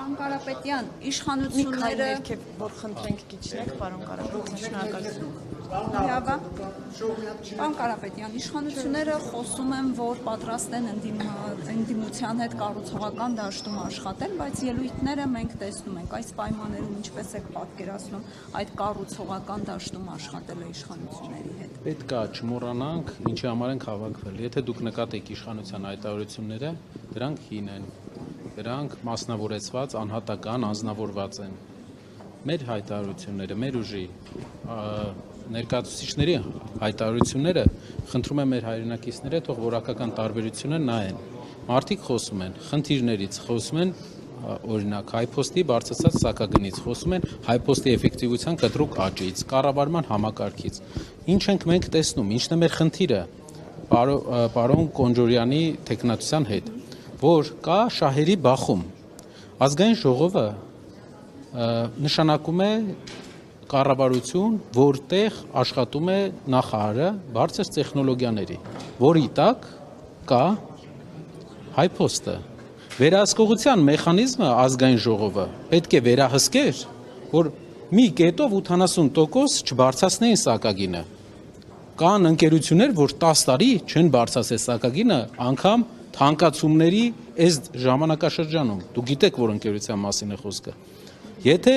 Պարոն Կարապետյան, Մի իշխանությունները ներքև, որ խնդրենք գիչնեք, պարոն Կարապետյան, շնորհակալություն։ Պարոն Կարապետյան, իշխանությունները խոսում են, որ պատրաստ են ընդդիմության հետ կառուցողական դաշտում աշխատել, բայց ելույթները մենք տեսնում ենք այս պայմաններում ինչպես եք պատկերացնում այդ կառուցողական դաշտում աշխատելը իշխանությունների հետ։ Պետք է չմոռանանք, ինչի համար ենք հավաքվել։ Եթե դուք նկատեք իշխանության հայտարարությունները, դրանք հին են, դրանք մասնավորեցված, անհատական, անձնավորված են։ Մեր հայտարարությունները, մեր ուժի ներկայացուցիչների հայտարարությունները խնդրում եմ մեր հայրենակիցները թող որակական տարբերությունը նայեն։ Մարդիկ խոսում են խնդիրներից, խոսում են օրինակ հայփոստի բարձրացած սակագնից, խոսում են հայփոստի էֆեկտիվության կտրուկ աճից, կառավարման համակարգից։ Ինչ ենք մենք տեսնում, ինչն է մեր խնդիրը պարոն Կոնջորյանի տեխնատության հետ, որ կա շահերի բախում։ Ազգային ժողովը նշանակում է կառավարություն, որտեղ աշխատում է նախարարը բարձր տեխնոլոգիաների, որի տակ կա հայփոստը։ Վերահսկողության մեխանիզմը ազգային ժողովը պետք է վերահսկեր, որ մի կետով 80% չբարձրացնեին սակագինը։ Կան ընկերություններ, որ 10 տարի չեն բարձրացել սակագինը, անգամ թանկացումների այս ժամանակաշրջանում։ Դուք գիտեք, որ ընկերության մասին է խոսքը։ Եթե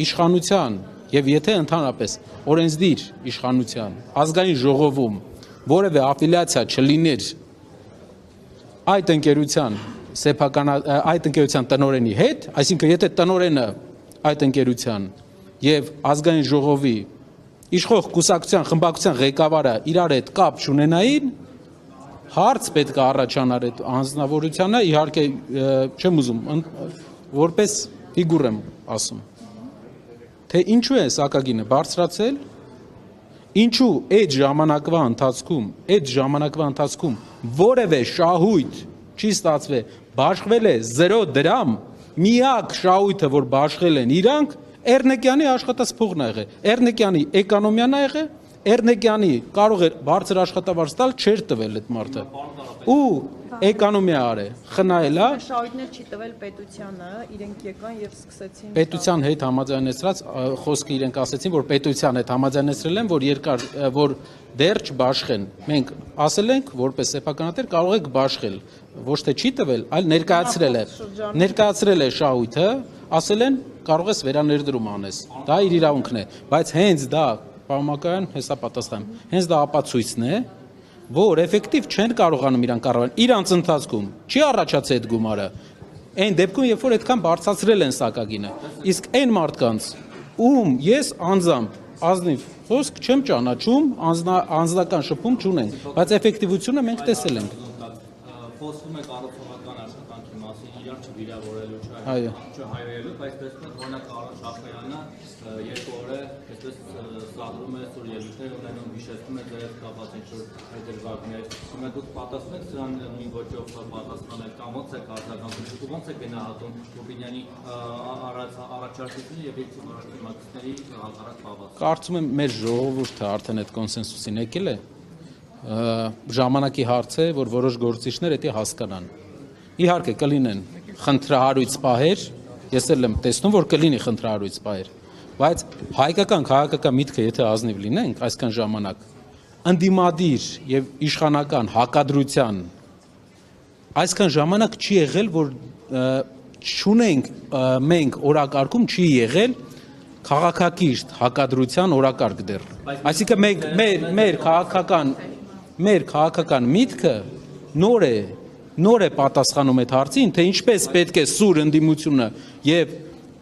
իշխանության եւ եթե ընդհանրապես օրենսդիր իշխանության ազգային ժողովում որևէ աֆիլիացիա չլիներ այդ ընկերության այդ ընկերության տնօրենի հետ, այսինքն եթե տնօրենը այդ ընկերության եւ ազգային ժողովի իշխող կուսակցության խմբակցության ղեկավարը իրար հետ կապ չունենային, հարց պետք է առաջանար այդ անձնավորությանը, իհարկե չեմ ուզում որպես ֆիգուր եմ ասում, թե ինչու է սակագինը բարձրացել, ինչու այդ ժամանակվա ընթացքում որևէ շահույթ չի ստացվել, բաշխվել է 0 դրամ, միակ շահույթը, որ բաշխել են իրանք, Էրնեկյանի աշխատած փողն ա եղել, Էրնեկյանի էկոնոմիան ա եղել, Էրնեկյանի կարող էր բարձր աշխատավարձ տալ, չէր տվել այդ մարդը։ Ու էկոնոմիա արել, խնայել է։ Շահույթներ չի տվել պետությանը, իրենք եկան եւ սկսեցին Պետության հետ համաձայնեցրած խոսքը իրենք ասեցին, որ պետության հետ համաձայնեցրել են, որ դեռ չբաշխեն։ Մենք ասել ենք, որպես սեփականատեր կարող եք բաշխել, ոչ թե չի տվել, այլ ներկայացրել է շահույթը, ասել են կարող ես վերաներդրում անես։ Դա իր իրավունքն է, բայց հենց դա Պարոն հեսա պատասխանում, հենց դա ապացույցն է, որ էֆեկտիվ չեն կարողանում իրան կառավարել, իրանց ընթացքում չի առաջացել այդ գումարը, այն դեպքում, երբ որ այդքան բարձրացրել են սակագինը, իսկ այն մարդկանց, ում ես անձամբ ազնիվ խոսք չեմ ճանաչում, անձնական շփում չունենք, բայց էֆեկտիվությունը մենք տեսել ենք։ Խոսվում է կառուցողական աշխատանքի մասին, իրար չվիրավորելու, չհայրելու, բայց տեսնում եք, օրինակ Արոն Շախոյանը երկու օր է այսպես սադրում է սուր ելույթներ ունենում, հիշեցնում է ձեր հետ կապված ինչ-որ հետևակներ։ Հիմա դուք պատասխանեք սրան մի ոճով պատասխանել կամ ոնց եք արձագանքում, ոնց եք գնահատում Ռուբինյանի առաջարկությունը եւ իր մակցների հակառակ բավարար։ Կարծում եմ մեր ժողովուրդը արդեն այդ կոնսենսուսին եկել է։ Ժամանակի հարց է, որ որոշ գործիչներ դա հասկանան։ Իհարկե կլինեն խնդրահարույց պահեր, ես էլ եմ տեսնում, որ կլինի խնդրահարույց պահեր, բայց հայկական քաղաքական միտքը եթե ազնիվ լինենք այսքան ժամանակ, ընդդիմադիր եւ իշխանական հակադրության այսքան ժամանակ չի եղել, որ չունենք մենք օրակարգում չի եղել քաղաքակիրթ հակադրության օրակարգ դեռ։ Այսինքն մենք մեր քաղաքական միտքը նոր է պատասխանում այդ հարցին, թե ինչպես պետք է սուր ընդդիմությունը եւ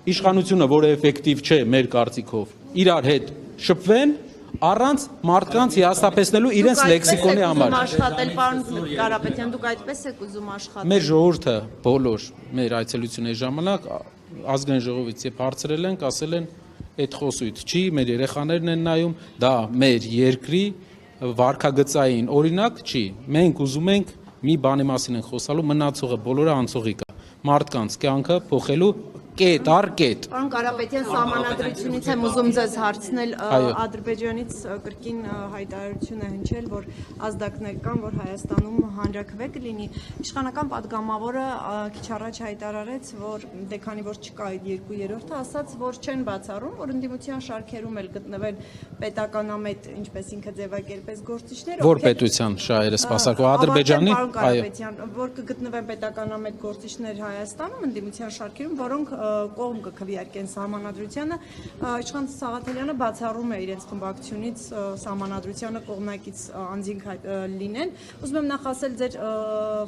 իշխանությունը, որը էֆեկտիվ չէ մեր կարծիքով, իրար հետ շփվեն առանց մարդկանց հիասթափեցնելու իրենց լեքսիկոնի համար։ Աշխատել պարոն Կարապետյան, դուք այդպես եք ուզում աշխատել։ Մեր ժողովուրդը բոլոր մեր այցելությունների ժամանակ ազգային ժողովից երբ հարցրել ենք, ասել են այդ խոսույթ չի, մեր երեխաներն են նայում, դա մեր երկրի վարքագծային օրինակ չի։ Մենք ուզում ենք մի բանի մասին ենք խոսալու, մնացողը բոլորը անցողիկ է։ Մարդկանց կյանքը փոխելու կետ առ կետ։ Պարոն Կարապետյան, սահմանադրությունից եմ ուզում ձեզ հարցնել, Ադրբեջանից կրկին հայտարարություն է հնչել, որ ազդակներ կան, որ Հայաստանում հանրաքվե կլինի։ Իշխանական падգամավորը քիչ առաջ հայտարարեց, որ դե քանի որ չկա այդ 2/3-ը, ասաց, որ չեն բացառում, որ ընդդիմության շարքերում էլ գտնվեն պետականամետ, ինչպես ինքը ձևակերպեց, գործիչներ, Որ պետության շահերը սպասարկող Ադրբեջանի, Պարոն Կարապետյան, որ կգտնվեն պետականամետ գործիչներ Հայաստանում ընդդիմության շարքերում, որոնք կողմ կքվեարկեն սահմանադրությանը, իշխան Սաղաթելյանը բացառում է իրենց խմբակցությունից սահմանադրությանը կողմնակից անձինք լինեն։ Ուզում եմ նախ ասել, ձեր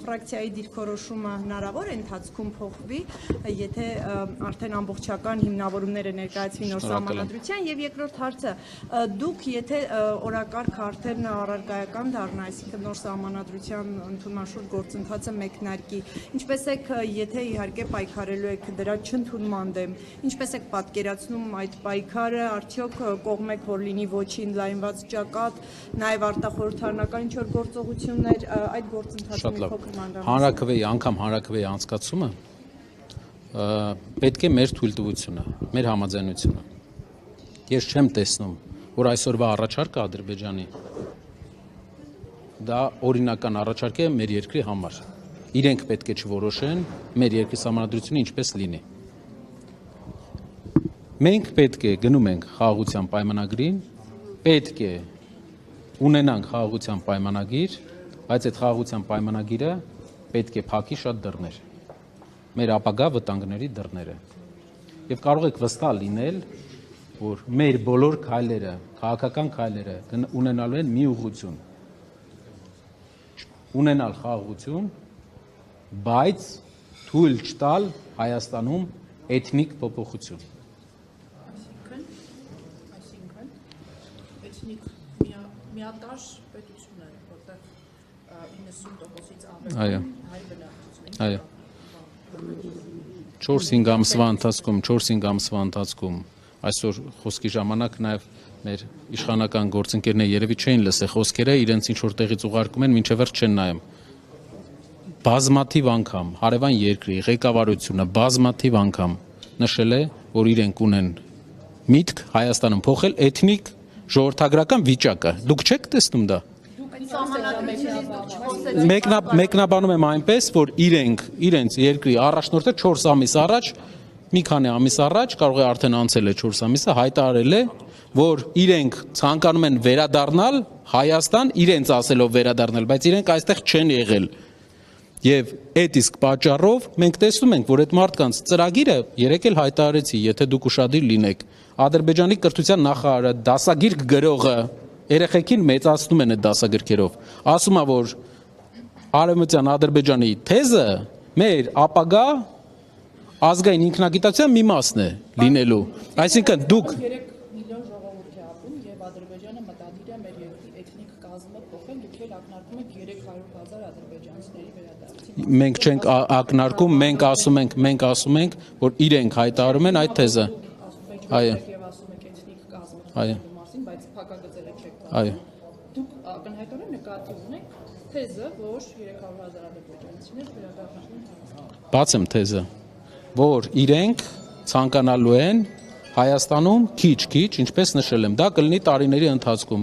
ֆրակցիայի դիրքորոշումը հնարավոր է ընթացքում փոխվի, եթե արդեն ամբողջական հիմնավորումները ներկայացվի նոր սահմանադրության, եւ երկրորդ հարցը, դուք եթե օրակարգը արդեն առարկայական դառնա, այսինքն նոր սահմանադրության ընդունման շուրջ գործընթացը մեկնարկի, ինչպես եք, եթե իհարկե պայքարելու եք դրա չընդունման դեմ, ինչպես եք պատկերացնում այդ պայքարը, արդյոք կողմ եք, որ լինի ոչին լայնված ճակատ, նաև արտախորհրդարանական ինչ-որ գործողություններ, այդ գործընթացը մի փոքր մանրամասն։ Հանրաքվեի, անգամ հանրաքվեի անցկացումը պետք է մեր թույլտվությունը, մեր համաձայնությունը։ Ես չեմ տեսնում, որ այսօրվա առաջարկը Ադրբեջանի դա օրինական առաջարկ է մեր երկրի համար։ Իրենք պետք է չորոշեն մեր երկրի սահմանադրությունը ինչպես լինի։ Մենք պետք է գնում ենք խաղաղության պայմանագրին, պետք է ունենանք խաղաղության պայմանագիր, բայց այդ խաղաղության պայմանագիրը պետք է փակի շատ դռներ, մեր ապագա վտանգների դռները։ Եվ կարող եք վստահ լինել, որ մեր բոլոր քայլերը, քաղաքական քայլերը ունենալու են մի ուղղություն, ունենալ խաղաղություն, բայց թույլ չտալ Հայաստանում էթնիկ փոփոխություն։ Այսինքն էթնիկ միատար պետություն է, որտեղ 90%-ից ավել հայ բնակչություն։ Այո։ 4-5 ամսվա ընթացքում այսօր խոսքի ժամանակ նաև մեր իշխանական գործընկերները երևի չէին լսել խոսքերը, իրենց ինչ որ տեղից ուղարկում են, մինչև վերջ չեն նայում։ Բազմաթիվ անգամ հարևան երկրի ղեկավարությունը բազմաթիվ անգամ նշել է, որ իրենք ունեն միտք Հայաստանում փոխել էթնիկ ժողովրդագրական վիճակը։ Դուք չեք տեսնում դա։ Մեկնաբանում եմ այնպես, որ իրենց երկրի առաջնորդը 4 ամիս առաջ, մի քանի ամիս առաջ, կարող է արդեն անցել է 4 ամիսը, հայտարարել է, որ իրենք ցանկանում են վերադառնալ Հայաստան, իրենց ասելով վերադառնալ, բայց իրենք այստեղ չեն եղել։ Եվ այդ իսկ պատճառով մենք տեսնում ենք, որ այդ մարդկանց ծրագիրը երեք էլ հայտարարեցի, եթե դուք ուշադիր լինեք, Ադրբեջանի կրթության նախարարը, դասագիրք գրողը, երեխեքին մեծացնում են այդ դասագրքերով, ասում է, որ Արևմտյան Ադրբեջանի թեզը մեր ապագա ազգային ինքնագիտության մի մասն է լինելու։ Այսինքն դուք 3 միլիոն ժողովուրդ է ապրում եւ Ադրբեջանը մտադիր է մեր երկրի էթնիկ կազմը փոխել, դուք էլ ակնարկում եք 300,000 ադրբեջանցիների վերադարձին։ մենք չենք ակնարկում, մենք ասում ենք, որ իրենք հայտարարում են այդ թեզը։ Այո։ Եվ ասում եք էթնիկ կազմը Այո։ մասին, բայց փակագծել եք չեք։ Այո։ Դուք ակնհայտորեն նկատի ունեք թեզը, որ 300,000 ադրբեջանցիներ վերադառնալու են։ Բացեմ թեզը, որ իրենք ցանկանալու են Հայաստանում քիչ, ինչպես նշել եմ, դա կլինի տարիների ընթացքում,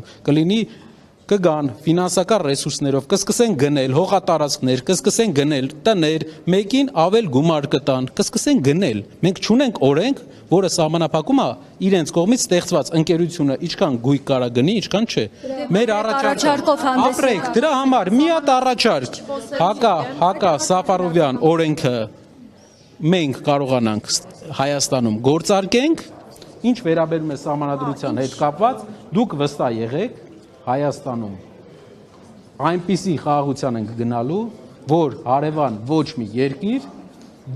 կգան ֆինանսական ռեսուրսներով, կսկսեն գնել հողատարածքներ, կսկսեն գնել տներ, մեկին ավել գումար կտան, կսկսեն գնել։ Մենք չունենք օրենք, որը սահմանափակում է իրենց կողմից ստեղծված ընկերությունը ինչքան գույք կարա գնի, ինչքան չէ։ Մեր առաջարկով ապրեք, դրա համար մի հատ առաջարկ, Հակա Սաֆարովյան օրենքը մենք կարողանանք Հայաստանում գործարկենք, ինչ վերաբերում է սահմանադրության հետ կապված, դուք վստահ եղեք Հայաստանում այնպիսի խաղաղության ենք գնալու, որ հարևան ոչ մի երկիր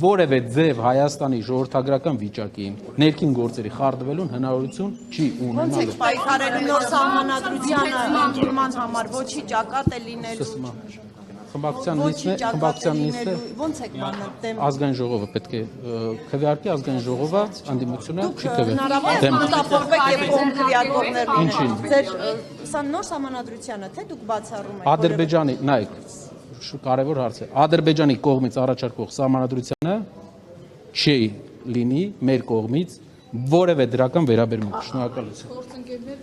որևէ ձև Հայաստանի ժողովրդագրական վիճակին, ներքին գործերի խարդվելուն հնարավորություն չի ունենալու։ Ոնց եք պայքարելու նոր սահմանադրությանը ընդունման համար, ոչի ճակատ է լինելու։ Խմբակցության նիստը Ոնց եք բանտեմ։ ազգային ժողովը պետք է քվեարկի, ազգային ժողովը անդիմությունը չի քվեարկի։ Հնարավոր է մտավորվեք եւ կողմ քվեարկողներ Ինչին։ Ձեր սա նոր սահմանադրությանը թե դուք բացառում եք։ Ադրբեջանի, նայեք, կարևոր հարց է։ Ադրբեջանի կողմից առաջարկվող սահմանադրությանը չի լինի մեր կողմից որևէ դրական վերաբերմունք։ Շնորհակալություն։ Գործընկերներ